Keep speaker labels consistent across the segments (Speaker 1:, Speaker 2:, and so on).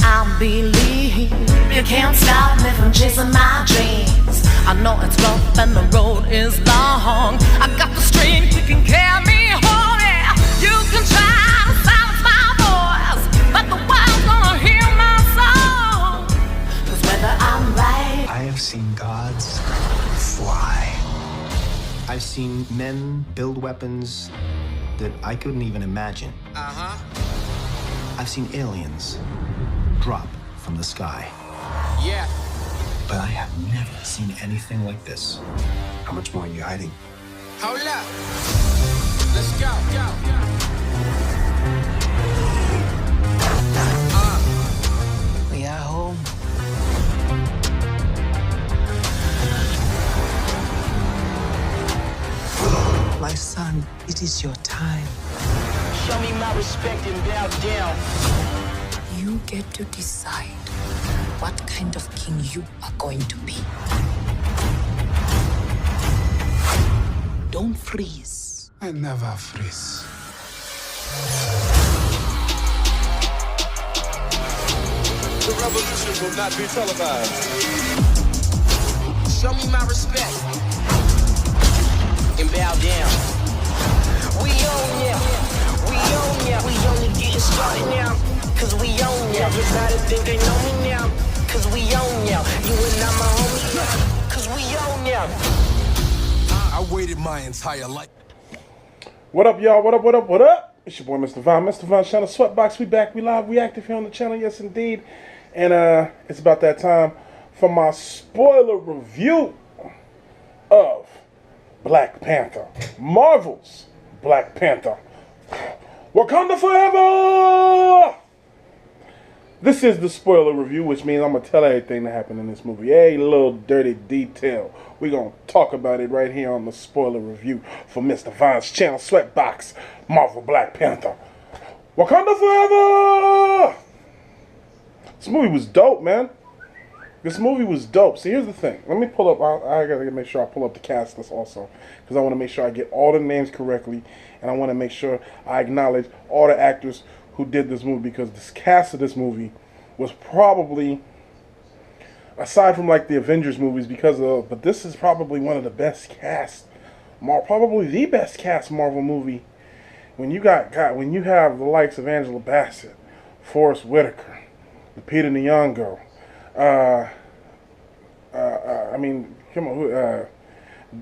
Speaker 1: I believe you can't stop me from chasing my dreams. I know it's rough and the road is long. I got the strength that can carry me home. Yeah. You can try to silence my voice, but the world's gonna hear my song. 'Cause whether I'm right,
Speaker 2: I have seen gods fly. I've seen men build weapons that I couldn't even imagine. I've seen aliens drop from the sky.
Speaker 3: Yeah.
Speaker 2: But I have never seen anything like this. How much more are you hiding?
Speaker 3: Hold up. Let's go.
Speaker 4: We are home. My son, it is your time.
Speaker 3: Show me my respect and bow down.
Speaker 4: You get to decide what kind of king you are going to be. Don't freeze.
Speaker 5: I never freeze.
Speaker 6: The revolution will not be televised.
Speaker 3: Show me my respect and bow down. We own ya. We own ya. We only getting started now. 'Cause we own ya. Everybody think they know me now. 'Cause we own ya. You and I'm my homie now. 'Cause we own ya.
Speaker 6: I waited my entire life.
Speaker 7: What up, y'all? What up, what up, what up? It's your boy, Mr. Vine. Mr. Vine channel, Sweatbox. We back, we live, we active here on the channel. Yes, indeed. And it's about that time for my spoiler review of Black Panther. Marvel's Black Panther. Wakanda forever! This is the spoiler review, which means I'm going to tell everything that happened in this movie. A little dirty detail. We're going to talk about it right here on the spoiler review for Mr. Vine's channel, Sweatbox, Marvel Black Panther. Wakanda forever! This movie was dope, man. This movie was dope. See, here's the thing. Let me pull up. I got to make sure I pull up the cast list also, because I want to make sure I get all the names correctly, and I want to make sure I acknowledge all the actors who did this movie, because this cast of this movie was probably, aside from like the Avengers movies, but this is probably one of the best cast, probably the best cast Marvel movie. When you when you have the likes of Angela Bassett, Forrest Whitaker, Lupita Nyong'o, I mean, come on,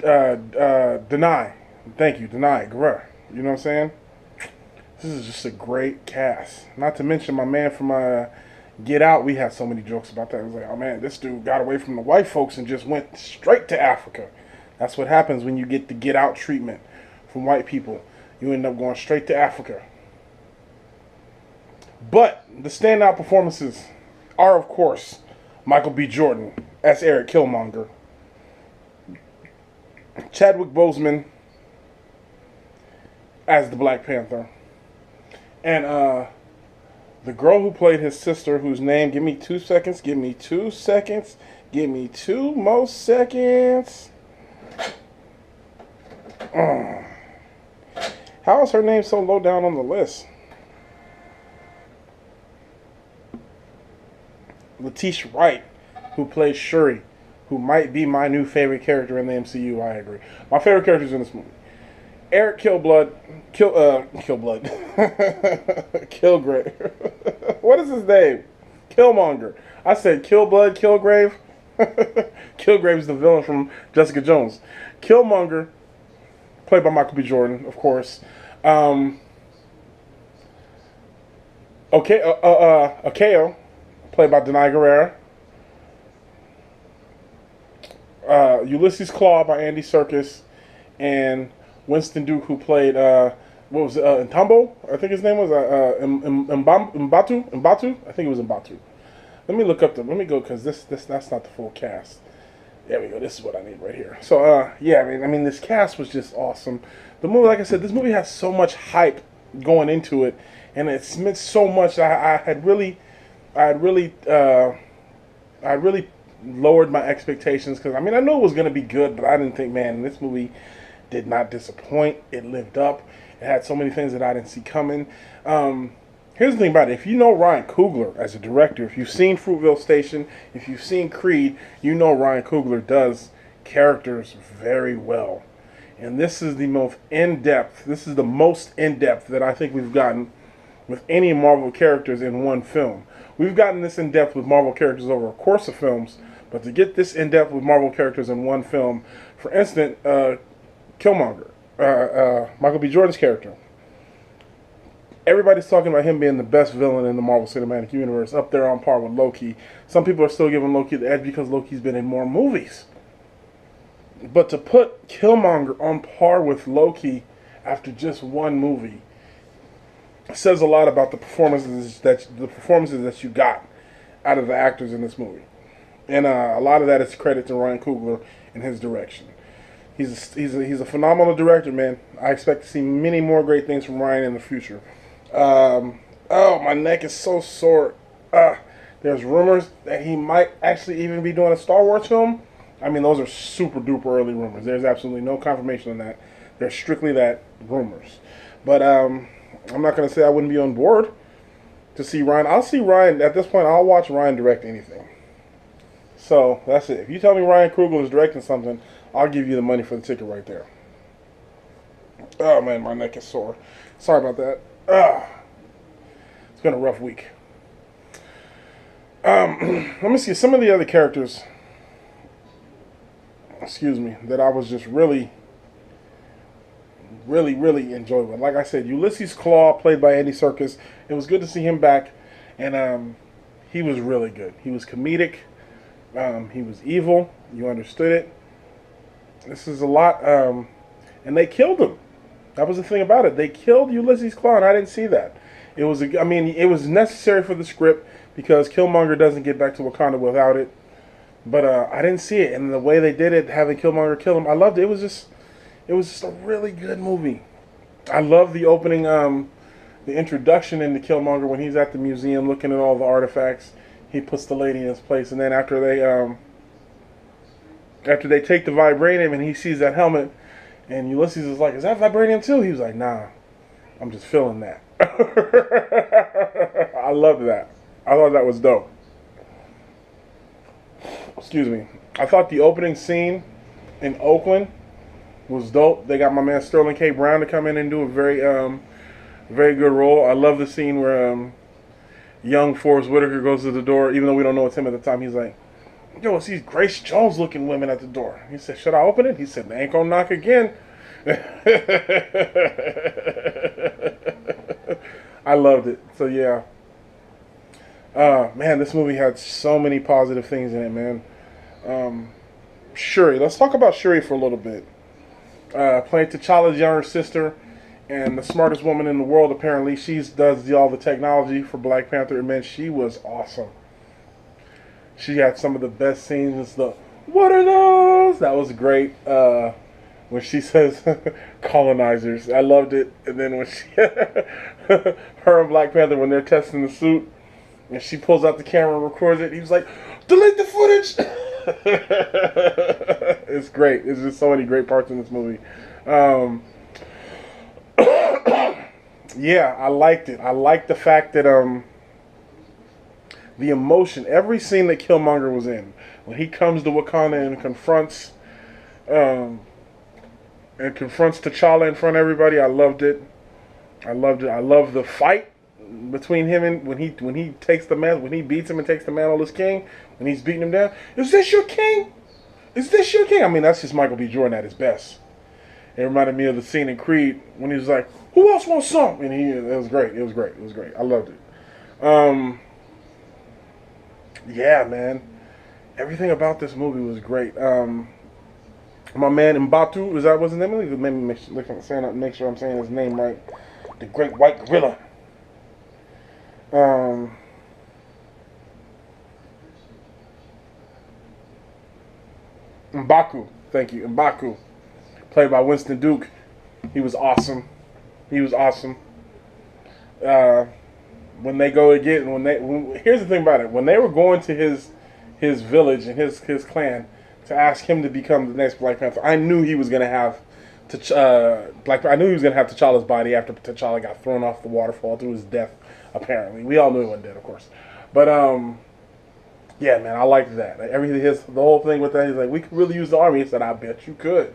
Speaker 7: Denai, thank you, Denai Guerrero. You know what I'm saying? This is just a great cast. Not to mention my man from Get Out. We had so many jokes about that. It was like, oh man, this dude got away from the white folks and just went straight to Africa. That's what happens when you get the Get Out treatment from white people. You end up going straight to Africa. But the standout performances are, of course, Michael B. Jordan as Eric Killmonger, Chadwick Boseman as the Black Panther, and the girl who played his sister, whose name, give me 2 seconds, give me 2 seconds, give me 2 more seconds. How is her name so low down on the list? Letitia Wright, who plays Shuri, who might be my new favorite character in the MCU. I agree. My favorite characters in this movie: Eric Kilgrave. What is his name? Killmonger. I said Killblood, Kilgrave. Kilgrave is the villain from Jessica Jones. Killmonger, played by Michael B. Jordan, of course. Akeo, played by Denai Guerrero. Ulysses Claw by Andy Serkis, and Winston Duke, who played Ntambo, I think his name was Mbatu. I think it was Mbatu. Let me look up let me go, because that's not the full cast. There we go. This is what I need right here. So yeah, I mean this cast was just awesome. The movie, like I said, this movie has so much hype going into it, and it's meant so much. I had really lowered my expectations, because I mean I knew it was going to be good, but I didn't think, man, this movie did not disappoint. It lived up. It had so many things that I didn't see coming. Here's the thing about it. If you know Ryan Coogler as a director, if you've seen Fruitvale Station, if you've seen Creed, you know Ryan Coogler does characters very well. And this is the most in-depth, that I think we've gotten with any Marvel characters in one film. We've gotten this in-depth with Marvel characters over a course of films, but to get this in-depth with Marvel characters in one film, for instance, Killmonger, Michael B. Jordan's character. Everybody's talking about him being the best villain in the Marvel Cinematic Universe, up there on par with Loki. Some people are still giving Loki the edge because Loki's been in more movies. But to put Killmonger on par with Loki after just one movie says a lot about the performances that you got out of the actors in this movie. And a lot of that is credit to Ryan Coogler and his direction. He's a phenomenal director, man. I expect to see many more great things from Ryan in the future. Oh, my neck is so sore. There's rumors that he might actually even be doing a Star Wars film. I mean, those are super duper early rumors. There's absolutely no confirmation on that. They're strictly that rumors. But I'm not going to say I wouldn't be on board to see Ryan. I'll see Ryan. At this point, I'll watch Ryan direct anything. So, that's it. If you tell me Ryan Coogler is directing something, I'll give you the money for the ticket right there. Oh, man, my neck is sore. Sorry about that. It's been a rough week. Let me see. Some of the other characters, that I was just really enjoyable. Like I said, Ulysses Claw, played by Andy Serkis. It was good to see him back, and he was really good. He was comedic. He was evil. You understood it. This is a lot, and they killed him. That was the thing about it. They killed Ulysses Claw, and I didn't see that. It was necessary for the script because Killmonger doesn't get back to Wakanda without it. But I didn't see it, and the way they did it, having Killmonger kill him, I loved it. It was just a really good movie. I love the opening, the introduction into Killmonger when he's at the museum looking at all the artifacts. He puts the lady in his place, and then after they take the vibranium and he sees that helmet, and Ulysses is like, "Is that vibranium too?" He was like, "Nah, I'm just feeling that." I loved that. I thought that was dope. Excuse me. I thought the opening scene in Oakland was dope. They got my man Sterling K. Brown to come in and do a very good role. I love the scene where young Forrest Whitaker goes to the door, even though we don't know it's him at the time. He's like, "Yo, it's these Grace Jones looking women at the door." He said, "Should I open it?" He said, "They ain't gonna knock again." I loved it. So yeah. Man, this movie had so many positive things in it, man. Shuri. Let's talk about Shuri for a little bit. Playing T'Challa's younger sister and the smartest woman in the world, apparently. She does all the technology for Black Panther, and man, she was awesome. She had some of the best scenes. What are those? That was great. When she says colonizers. I loved it. And then when her and Black Panther, when they're testing the suit, and she pulls out the camera and records it, he was like, "Delete the footage!" It's great. There's just so many great parts in this movie. Yeah, I liked it. I liked the fact that the emotion, every scene that Killmonger was in, when he comes to Wakanda and confronts T'Challa in front of everybody, I loved it. I loved the fight between him and when he takes the man, when he beats him and takes the mantle as king, when he's beating him down. Is this your king? Is this your king? I mean, that's just Michael B. Jordan at his best. It reminded me of the scene in Creed when he was like, "Who else wants some?" And it was great. It was great. It was great. I loved it. Yeah, man. Everything about this movie was great. My man M'Baku, is that what's his name? Let me make sure I'm saying his name right. The Great White Gorilla. M'Baku. Thank you. M'Baku. Played by Winston Duke. He was awesome. Here's the thing about it. When they were going to his village and his clan to ask him to become the next Black Panther, I knew he was going to have T'Challa's body after T'Challa got thrown off the waterfall to his death apparently. We all knew he wasn't dead, of course. But, yeah, man, I liked that. Everything, the whole thing with that, he's like, we could really use the army. He said, I bet you could.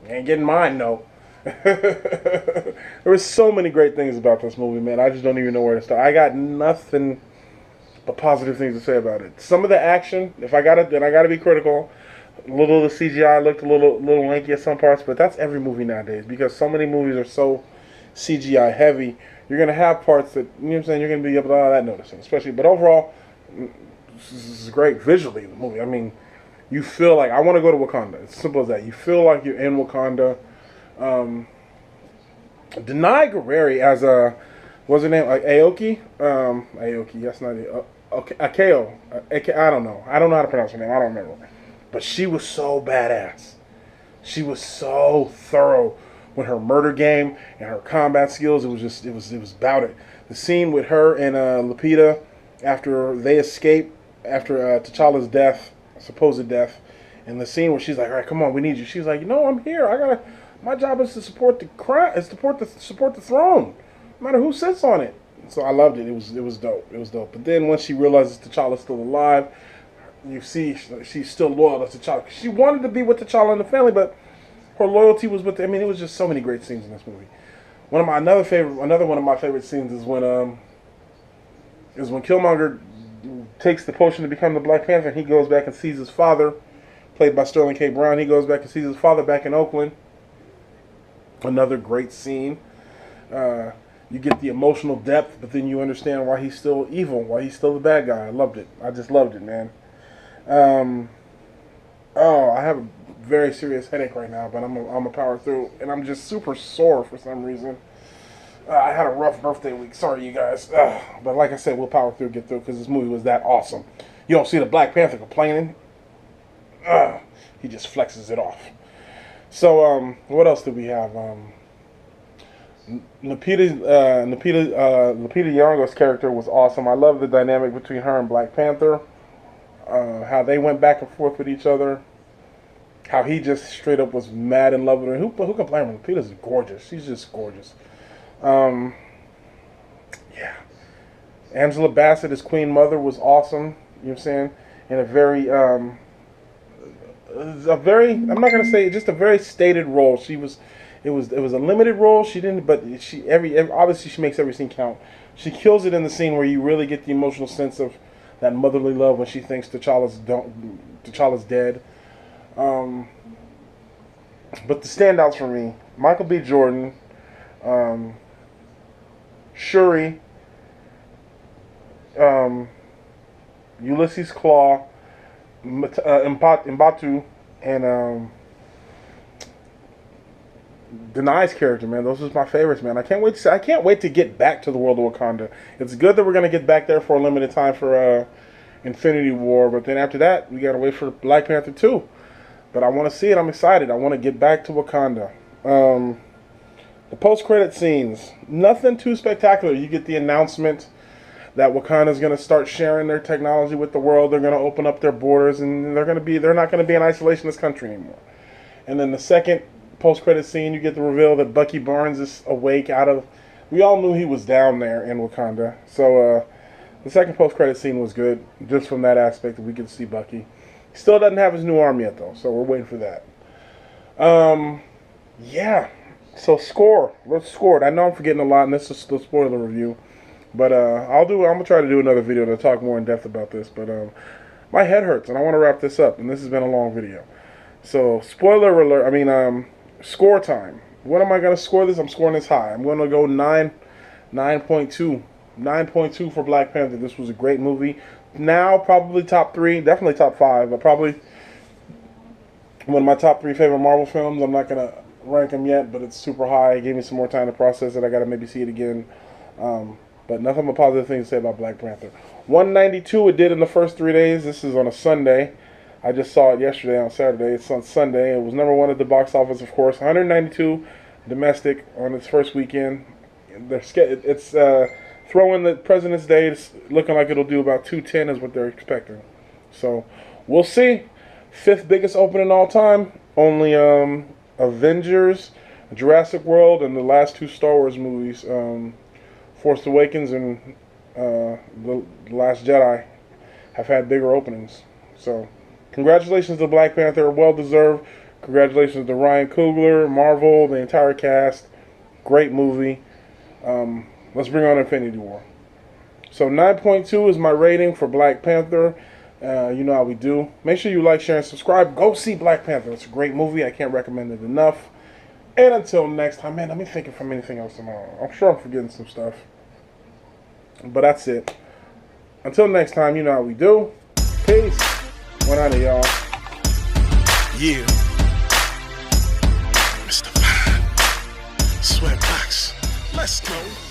Speaker 7: You ain't getting mine, no. There were so many great things about this movie, man. I just don't even know where to start. I got nothing but positive things to say about it. Some of the action, if I got it, then I got to be critical. A little of the CGI looked a little lanky at some parts, but that's every movie nowadays because so many movies are so CGI heavy. You're gonna have parts that, you know what I'm saying, you're gonna be able to that noticing, especially. But overall, this is great visually. The movie, I mean, you feel like I want to go to Wakanda. It's simple as that. You feel like you're in Wakanda. Denai Guerrero as a, what's her name? Aoki. Aoki. That's not it. Okay, Akeo. I don't know. I don't know how to pronounce her name. I don't remember. But she was so badass. She was so thorough with her murder game and her combat skills. It was about it. The scene with her and Lupita after they escape after T'Challa's death, supposed death, and the scene where she's like, "All right, come on, we need you." She's like, "No, I'm here. My job is to support the crown, is to support the throne, no matter who sits on it." So I loved it. It was dope. It was dope. But then once she realizes T'Challa's still alive, you see she's still loyal to T'Challa. She wanted to be with T'Challa and the family, but her loyalty was with. I mean, it was just so many great scenes in this movie. Another one of my favorite scenes is when Killmonger takes the potion to become the Black Panther. And he goes back and sees his father, played by Sterling K. Brown. He goes back and sees his father back in Oakland. Another great scene. You get the emotional depth, but then you understand why he's still evil, why he's still the bad guy. I loved it. I just loved it, man. I have a very serious headache right now, but I'm a power through, and I'm just super sore for some reason. I had a rough birthday week. Sorry, you guys. But like I said, we'll power through, get through, because this movie was that awesome. You don't see the Black Panther complaining. He just flexes it off. So, what else did we have? Lupita Nyong'o's character was awesome. I love the dynamic between her and Black Panther. How they went back and forth with each other. How he just straight up was mad in love with her. Who can blame her? Lupita's gorgeous. She's just gorgeous. Yeah. Angela Bassett as Queen Mother was awesome. You know what I'm saying? In a very, I'm not gonna say just a very stated role. It was a limited role. She didn't, but obviously she makes every scene count. She kills it in the scene where you really get the emotional sense of that motherly love when she thinks T'Challa's dead. But the standouts for me: Michael B. Jordan, Shuri, Ulysses Claw, M'Baku, and Denai's character, man. Those are my favorites, man. I can't wait to get back to the world of Wakanda. It's good that we're gonna get back there for a limited time for Infinity War, but then after that, we gotta wait for Black Panther 2. But I want to see it. I'm excited. I want to get back to Wakanda. The post-credit scenes, nothing too spectacular. You get the announcement that Wakanda is going to start sharing their technology with the world. They're going to open up their borders, and they're not going to be an isolationist country anymore. And then the second post-credit scene, you get the reveal that Bucky Barnes is awake out of. We all knew he was down there in Wakanda. So the second post-credit scene was good, just from that aspect that we could see Bucky. He still doesn't have his new arm yet, though, so we're waiting for that. Yeah. So score. Let's score it. I know I'm forgetting a lot, and this is the spoiler review. But I'm gonna try to do another video to talk more in depth about this. But my head hurts, and I want to wrap this up. And this has been a long video. So spoiler alert. Score time. What am I gonna score this? I'm scoring this high. I'm gonna go 9.2. 9.2 for Black Panther. This was a great movie. Now probably top 3, definitely top 5, but probably one of my top 3 favorite Marvel films. I'm not gonna rank them yet, but it's super high. It gave me some more time to process it. I gotta maybe see it again. But nothing but positive things to say about Black Panther. 192 it did in the first 3 days. This is on a Sunday. I just saw it yesterday on Saturday. It's on Sunday. It was #1 at the box office, of course. 192 domestic on its first weekend. It's throw in the President's Day. It's looking like it'll do about 210 is what they're expecting. So we'll see. 5th biggest opening all time. Only Avengers, Jurassic World, and the last 2 Star Wars movies Force Awakens and The Last Jedi have had bigger openings. So, congratulations to Black Panther, well deserved. Congratulations to Ryan Coogler, Marvel, the entire cast. Great movie. Let's bring on Infinity War. So 9.2 is my rating for Black Panther. You know how we do. Make sure you like, share, and subscribe. Go see Black Panther. It's a great movie. I can't recommend it enough. And until next time, man, let me think of anything else tomorrow. I'm sure I'm forgetting some stuff. But that's it. Until next time, you know how we do. Peace. One out of y'all.
Speaker 5: Yeah. Mr. Fine. Sweatbox. Let's go.